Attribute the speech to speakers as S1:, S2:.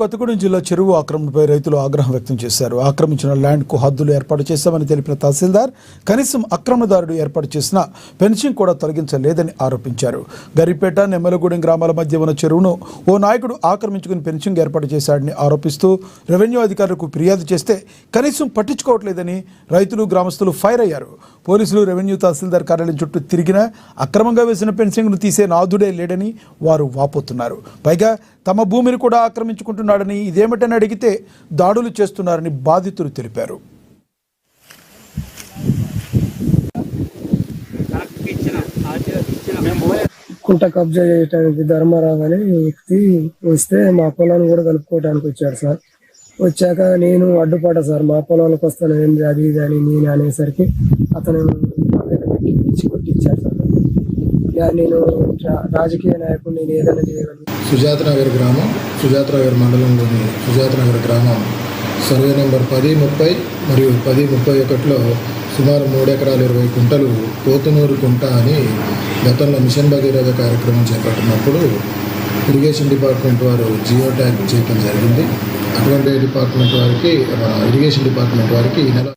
S1: కొత్తగూడెం జిల్లా చెరువు ఆక్రమణపై రైతులు ఆగ్రహం వ్యక్తం చేశారు. ఆక్రమించిన ల్యాండ్కు హద్దులు ఏర్పాటు చేశామని తెలిపిన తహసీల్దార్ కనీసం ఆక్రమణదారుడు ఏర్పాటు చేసిన ఫెన్సింగ్ కూడా తొలగించలేదని ఆరోపించారు. గరిపేట, నెమ్మలగూడెం గ్రామాల మధ్య ఉన్న చెరువును ఓ నాయకుడు ఆక్రమించుకుని ఫెన్సింగ్ ఏర్పాటు చేశాడని ఆరోపిస్తూ రెవెన్యూ అధికారులకు ఫిర్యాదు చేస్తే కనీసం పట్టించుకోవట్లేదని రైతులు, గ్రామస్తులు ఫైర్ అయ్యారు. పోలీసులు రెవెన్యూ తహసీల్దార్ కార్యాలయం చుట్టూ తిరిగినా అక్రమంగా వేసిన ఫెన్సింగ్ను తీసే నాథుడే లేడని వారు వాపోతున్నారు. పైగా తమ భూమిని కూడా ఆక్రమించుకుంటున్నాడని, ఇదేమిటని అడిగితే దాడులు చేస్తున్నారని బాధితులు తెలిపారు.
S2: కుంట కబ్జా చేయడానికి ధర్మారావు అనే వ్యక్తి వస్తే మా పొలాన్ని కూడా కలుపుకోవడానికి వచ్చాడు సార్. వచ్చాక నేను అడ్డుపడ్డా సార్, మా పొలానికి వస్తాను ఏంది అది ఇది అని నేను అనేసరికి అతను కొట్టించాడు సార్. నేను రాజకీయ నాయకుడు, నేను ఏదైనా చేయగలను.
S3: సుజాత నగర్ గ్రామం, సుజాత నగర్ మండలంలోని సుజాత నగర్ గ్రామం సర్వే నెంబర్ 1030 మరియు 1031లో సుమారు 3 ఎకరాల 20 కుంటలు పోతునూరు కుంట అని గతంలో మిషన్ భగీరథ కార్యక్రమం చేపట్టినప్పుడు ఇరిగేషన్ డిపార్ట్మెంట్ వారు జియో ట్యాగ్ చేయడం జరిగింది. అటువంటి డిపార్ట్మెంట్ వారికి, ఇరిగేషన్ డిపార్ట్మెంట్ వారికి ఈ నెల